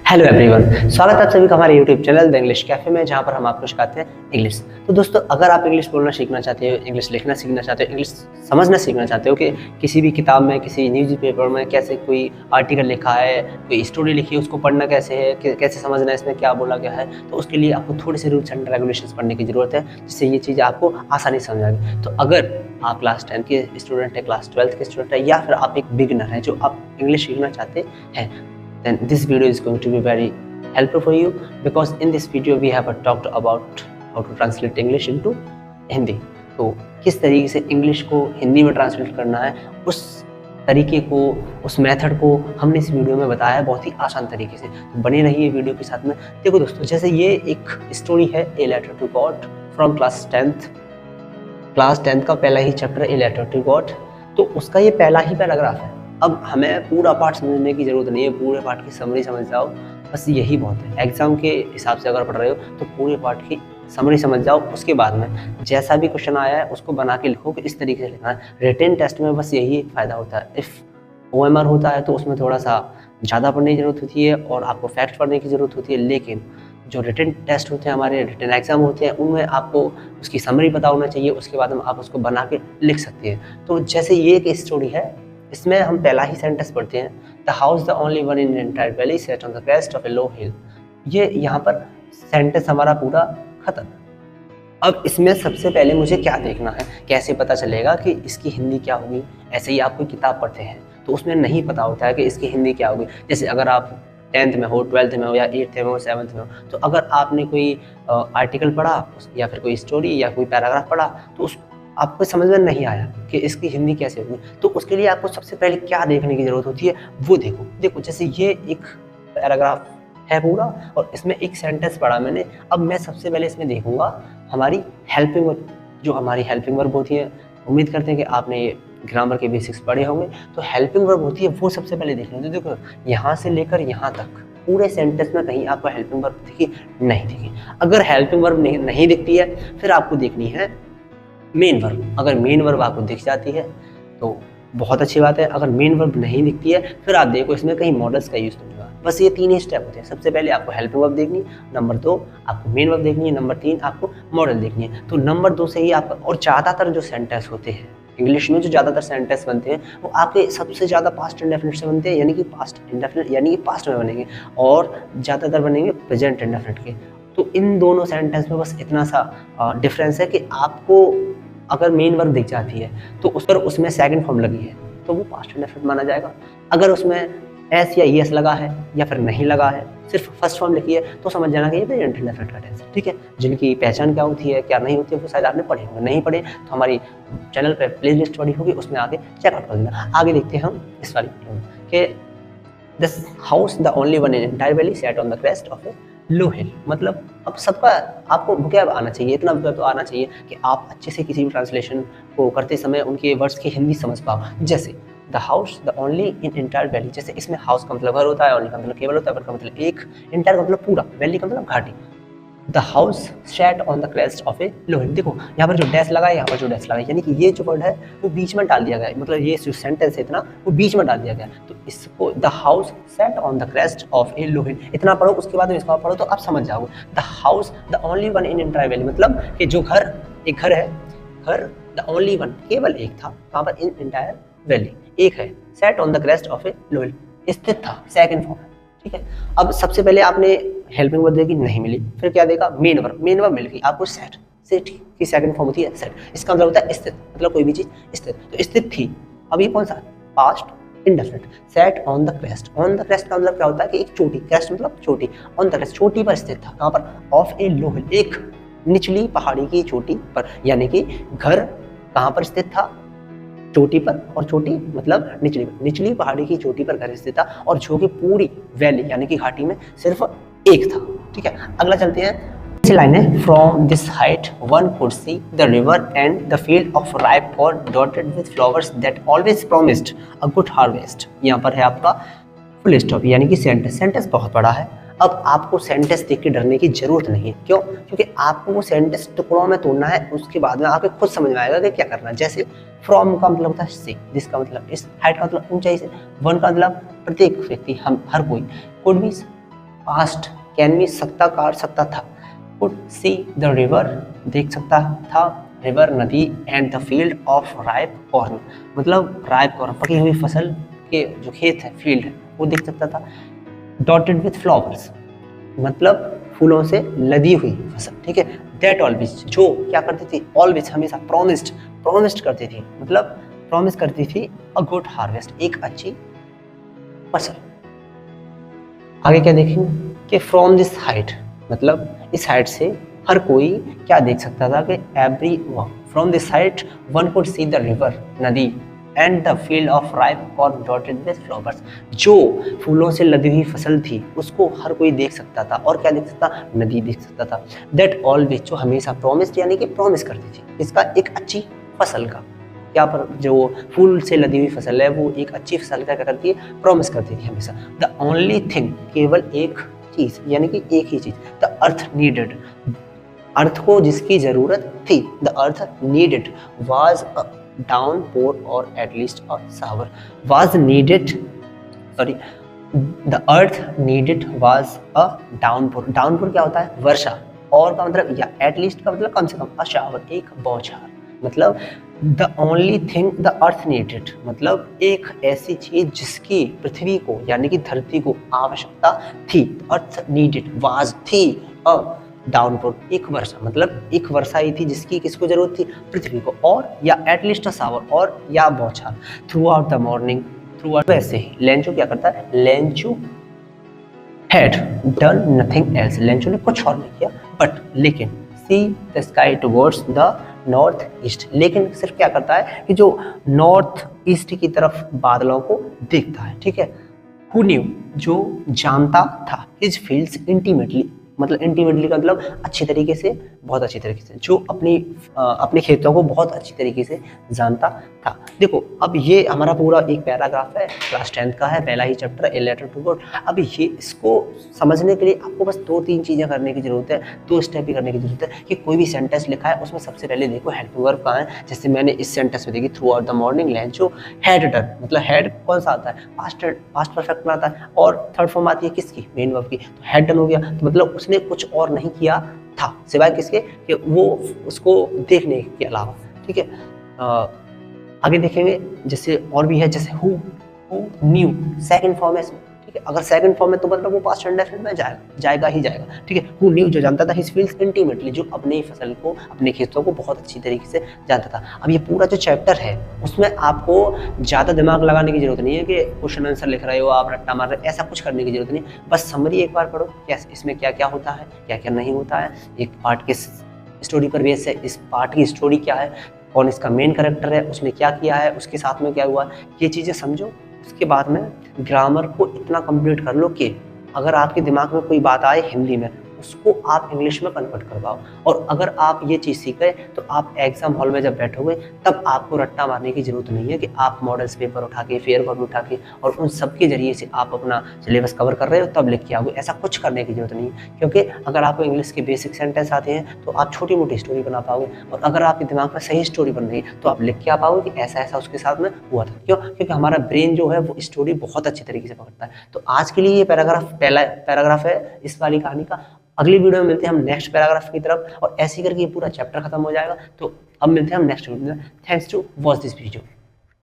Hello everyone, स्वागत है आप सभी का हमारे YouTube channel the English cafe में, जहां पर हम आपको सिखाते हैं इंग्लिश। तो दोस्तों, अगर आप इंग्लिश बोलना सीखना चाहते हो, इंग्लिश लिखना सीखना चाहते हो, इंग्लिश समझना सीखना चाहते हो कि किसी भी किताब में, किसी न्यूज़पेपर में कैसे कोई आर्टिकल लिखा है, कोई स्टोरी लिखी है, उसको पढ़ना कैसे है, कैसे समझना है, इसमें क्या बोला गया है, तो उसके लिए आपको थोड़े से रूल्स एंड रेगुलेशंस पढ़ने की ज़रूरत है, जिससे ये चीज़ आपको आसानी से समझ आएगी। तो अगर आप क्लास 10 के स्टूडेंट हैं, क्लास 12 के स्टूडेंट हैं, या फिर आप एक बिगिनर हैं जो आप इंग्लिश सीखना चाहते हैं, then this video is going to be very helpful for you, because in this video we have talked about how to translate English into Hindi। तो किस तरीके से इंग्लिश को हिंदी में ट्रांसलेट करना है, उस तरीके को, उस मेथड को हमने इस वीडियो में बताया है बहुत ही आसान तरीके से। तो बने रहिए वीडियो के साथ में। देखो दोस्तों, जैसे ये एक स्टोरी है, a letter to God from class 10th का पहला ही chapter a letter to God. तो उसका ये पहला ही पैराग्राफ है। अब हमें पूरा पार्ट समझने की ज़रूरत नहीं है, पूरे पार्ट की समरी समझ जाओ, बस यही बहुत है। एग्जाम के हिसाब से अगर पढ़ रहे हो तो पूरे पार्ट की समरी समझ जाओ, उसके बाद में जैसा भी क्वेश्चन आया है उसको बना के लिखो कि इस तरीके से लिखना है। रिटन टेस्ट में बस यही फ़ायदा होता है। इफ़ OMR होता है तो उसमें थोड़ा सा ज़्यादा पढ़ने की ज़रूरत होती है और आपको फैक्ट पढ़ने की ज़रूरत होती है, लेकिन जो रिटन टेस्ट होते हैं, हमारे रिटन एग्जाम होते हैं, उनमें आपको उसकी समरी पता होना चाहिए, उसके बाद में आप उसको बना के लिख सकते हैं। तो जैसे ये एक स्टोरी है, इसमें हम पहला ही सेंटेंस पढ़ते हैं, the house the only one in entire valley set on the crest of a low hill. ये यहाँ पर सेंटेंस हमारा पूरा खत्म। अब इसमें सबसे पहले मुझे क्या देखना है, कैसे पता चलेगा कि इसकी हिंदी क्या होगी। ऐसे ही आप कोई किताब पढ़ते हैं तो उसमें नहीं पता होता है कि इसकी हिंदी क्या होगी। जैसे अगर आप 10th में हो, 12th में हो, या 8th में हो, 7th में हो, तो अगर आपने कोई आर्टिकल पढ़ा या फिर कोई स्टोरी या कोई पैराग्राफ पढ़ा तो उस आपको समझ में नहीं आया कि इसकी हिंदी कैसे होगी, तो उसके लिए आपको सबसे पहले क्या देखने की ज़रूरत होती है वो देखो। जैसे ये एक पैराग्राफ है पूरा और इसमें एक सेंटेंस पढ़ा मैंने। अब मैं सबसे पहले इसमें देखूंगा हमारी हेल्पिंग वर्ब। जो हमारी हेल्पिंग वर्ब होती है, उम्मीद करते हैं कि आपने ये ग्रामर के बेसिक्स पढ़े होंगे, तो हेल्पिंग वर्ब होती है वो सबसे पहले देखनी होती है। देखो, यहाँ से लेकर यहाँ तक पूरे सेंटेंस में कहीं आपको हेल्पिंग वर्ब दिखी नहीं दिखी। अगर हेल्पिंग वर्ब नहीं दिखती है, फिर आपको देखनी है मेन वर्ब। अगर मेन वर्ब आपको दिख जाती है तो बहुत अच्छी बात है। अगर मेन वर्ब नहीं दिखती है, फिर आप देखो इसमें कहीं मॉडल्स का यूज़ तो नहीं हुआ। बस ये 3 ही स्टेप होते हैं। सबसे पहले आपको हेल्पिंग वर्ब देखनी है, नंबर 2 आपको मेन वर्ब देखनी है, नंबर 3 आपको मॉडल देखनी है। तो नंबर 2 से ही आपका, और ज़्यादातर जो सेंटेंस होते हैं इंग्लिश में, जो ज़्यादातर सेंटेंस बनते हैं वो आपके सबसे ज़्यादा पास्ट इंडेफिनिट से बनते हैं, यानी कि पास्ट इंडेफिनिट, यानी कि पास्ट में बनेंगे, और ज़्यादातर बनेंगे प्रेजेंट इंडेफिनिट के। तो इन दोनों सेंटेंस में बस इतना सा डिफरेंस है कि आपको अगर मेन वर्ब दिख जाती है तो उस पर उसमें सेकंड फॉर्म लगी है तो वो पास्ट इंडेफिनिट माना जाएगा। अगर उसमें एस या ईएस लगा है या फिर नहीं लगा है, सिर्फ फर्स्ट फॉर्म लिखी है, तो समझ जाना कि ये प्रेजेंट इंडेफिनिट का टेंस है। ठीक है, जिनकी पहचान क्या होती है, क्या नहीं होती है, वो शायद आपने पढ़े होंगे। नहीं पढ़े तो हमारी चैनल पर प्लेलिस्ट पड़ी होगी, उसमें आके चेकआउट कर लेना। आगे देखते हैं हम इस वाली वीडियो में कि this house the only one in entire valley set on the crest of a low hill. मतलब अब सबका आपको वोकैब आना चाहिए, इतना वोकैब तो आना चाहिए कि आप अच्छे से किसी भी ट्रांसलेशन को करते समय उनके वर्ड्स की हिंदी समझ पाओ। जैसे the house the only in entire valley, जैसे इसमें हाउस का मतलब घर होता है, ओनली का मतलब केवल होता है, का मतलब एक, एंटायर का मतलब पूरा, वैली का मतलब घाटी। The house set on the crest of a low hill. देखो यहाँ पर जो डैश लगा है, यहाँ पर जो डैश लगा है, यानी कि ये जो वर्ड है वो बीच में डाल दिया गया है। मतलब ये जो सेंटेंस है इतना, वो बीच में डाल दिया गया है। तो इसको the house set on the crest of a low hill इतना पढ़ो, उसके बाद में इसका पढ़ो तो आप समझ जाओगे। The house the only one in entire valley, मतलब कि जो घर, एक घर है, घर द ओनली वन, केवल एक था, वहाँ पर इन एंटायर वैली एक है, set on the crest of a low hill, स्थित था, सेकंड फॉर्म है। ठीक है, अब सबसे पहले आपने हेल्पिंग वर्ब देखी, नहीं मिली, फिर क्या देखा, मेन वर्ब मिल गई आपको, सेट की सेकंड फॉर्म होती है सेट। इसका मतलब होता है स्थित, मतलब कोई भी चीज स्थित, तो स्थित थी। अब ये कौन सा, past indefinite. Set on the crest का मतलब क्या होता है कि एक चोटी, क्रेस्ट मतलब चोटी, ऑन द क्रेस्ट चोटी पर स्थित था। कहाँ पर, ऑफ ए लो हिल, एक निचली पहाड़ी की चोटी पर, यानी कि घर कहाँ पर स्थित था, चोटी पर, और चोटी मतलब निचली पहाड़ी की चोटी पर घर स्थित था, और जो कि पूरी वैली यानी कि घाटी में सिर्फ एक था। ठीक है, अगला चलते हैं। इसी लाइन है, from this height one could see the river and the field of ripe corn dotted with flowers that always promised a good harvest. यहाँ पर है आपका फुल स्टॉप, यानी कि सेंटेंस बहुत बड़ा है। अब आपको सेंटेंस देख के डरने की जरूरत नहीं है। क्यों? क्योंकि आपको वो सेंटेंस टुकड़ों में तोड़ना है, उसके बाद में आपको खुद समझ में आएगा कि क्या करना है। जैसे फ्रॉम का मतलब होता है से, दिस का मतलब इस, हाइट का मतलब ऊंचाई से, वन का मतलब प्रत्येक व्यक्ति, हम हर कोई, could be past can be सकता कार सकता था, कुड सी द रिवर देख सकता था, रिवर नदी, and the field of ripe corn मतलब राइप कॉर्न पकी हुई फसल के जो खेत है फील्ड है वो देख सकता था, डॉटेड विथ फ्लावर्स मतलब फूलों से लदी हुई फसल, ठीक है। दैट ऑलवेज जो क्या करती थी, ऑलवेज हमेशा, प्रोमिस्ड करती थी मतलब प्रॉमिस करती थी अ गुड हार्वेस्ट एक अच्छी फसल। आगे क्या देखेंगे कि फ्रॉम दिस हाइट मतलब इस हाइट से हर कोई क्या देख सकता था कि every from this height one could see the river नदी and the field of ripe corn dotted with flowers जो फूलों से लदी हुई फसल थी उसको हर कोई देख सकता था, और क्या देख सकता, नदी देख सकता था। दैट ऑलवेज जो हमेशा प्रॉमिस्ड यानी कि प्रॉमिस करती थी इसका एक अच्छी फसल का, क्या पर जो फूल से लदी हुई फसल है वो एक अच्छी फसल का क्या करती है, प्रॉमिस करती थी हमेशा। द ओनली थिंग केवल एक चीज यानी कि एक ही चीज, द अर्थ नीडेड अर्थ को जिसकी जरूरत थी, the earth needed was a downpour और at least a shower, was needed sorry the earth needed was a downpour, downpour क्या होता है, वर्षा, और का मतलब या एटलीस्ट का मतलब कम से कम, अ शावर एक बौछार मतलब the only thing the earth needed मतलब एक ऐसी चीज जिसकी पृथ्वी को यानी कि धरती को आवश्यकता थी, अर्थ नीडेड वाज थी अ डाउनपोर एक वर्षा मतलब एक वर्षा ही थी जिसकी किसको जरूरत थी, पृथ्वी को, और या एटलीस्ट अ शावर और या बौछार through out the morning through out. वैसे ही लेंचो क्या करता है, Lencho had done nothing else Lencho ने कुछ और नहीं किया, बट लेकिन see the sky towards the north east लेकिन सिर्फ क्या करता है कि जो नॉर्थ ईस्ट की तरफ बादलों को देखता है, ठीक है। हु न्यू जो जानता था, हिज फील्ड्स इंटीमेटली मतलब इंटीमेटली का मतलब अच्छी तरीके से, बहुत अच्छी तरीके से, जो अपने खेतों को बहुत अच्छी तरीके से जानता था। देखो अब ये हमारा पूरा एक पैराग्राफ है, क्लास 10th का है, पहला ही chapter a letter to God. अब ये इसको समझने के लिए आपको बस 2-3 चीज़ें करने की जरूरत है, 2 स्टेप ही करने की जरूरत है कि कोई भी सेंटेंस लिखा है उसमें सबसे पहले देखो हेल्पिंग वर्ब कहाँ है। जैसे मैंने इस सेंटेंस में देखी, through out the morning Lencho had done मतलब हैड कौन सा आता है, पास्ट परफेक्ट में आता है, और थर्ड फॉर्म आती है किसकी, मेन वर्ब की, तो हैड डन हो गया, तो मतलब उसने कुछ और नहीं किया था सिवाय किसके कि वो उसको देखने के अलावा, ठीक है। आगे देखेंगे जैसे और भी है, जैसे हु न्यू सेकंड फॉर्म है इसमें, ठीक है। अगर सेकंड फॉर्म है तो मतलब वो पास्ट इंडेफिनिट में जाएगा ही जाएगा, ठीक है। हु न्यू जो जानता था, हिज फील्ड्स इंटीमेटली जो अपनी फसल को, अपने खेतों को बहुत अच्छी तरीके से जानता था। अब ये पूरा जो चैप्टर है उसमें आपको ज़्यादा दिमाग लगाने की जरूरत नहीं है कि क्वेश्चन आंसर लिख रहे हो आप, रट्टा मार रहे हो, ऐसा कुछ करने की जरूरत नहीं, बस समरी एक बार पढ़ो, क्या इसमें क्या क्या होता है, क्या क्या नहीं होता है, एक पार्ट के स्टोरी पर बेस है, इस पार्ट की स्टोरी क्या है, कौन इसका मेन कैरेक्टर है, उसने क्या किया है, उसके साथ में क्या हुआ, ये चीज़ें समझो। उसके बाद में ग्रामर को इतना कंप्लीट कर लो कि अगर आपके दिमाग में कोई बात आए हिंदी में उसको आप इंग्लिश में कन्वर्ट कर पाओ, और अगर आप ये चीज़ सीख गए तो आप एग्जाम हॉल में जब बैठोगे तब आपको रट्टा मारने की जरूरत नहीं है कि आप मॉडल्स पेपर उठा के, फेयर कॉपी उठा के और उन सब के जरिए से आप अपना सिलेबस कवर कर रहे हो तब लिख के आओगे, ऐसा कुछ करने की जरूरत नहीं है। क्योंकि अगर आपको इंग्लिश के बेसिक सेंटेंस आते हैं तो आप छोटी मोटी स्टोरी बना पाओगे, और अगर आपके दिमाग में सही स्टोरी बन रही है तो आप लिख के आ पाओगे कि ऐसा ऐसा उसके साथ में हुआ था। क्यों? क्योंकि हमारा ब्रेन जो है वो स्टोरी बहुत अच्छी तरीके से पकड़ता है। तो आज के लिए ये पहला पैराग्राफ है इस वाली कहानी का। अगली वीडियो में मिलते हैं हम नेक्स्ट पैराग्राफ की तरफ, और ऐसे करके ये पूरा चैप्टर खत्म हो जाएगा। तो अब मिलते हैं हम नेक्स्ट वीडियो में। Thanks to watch this video.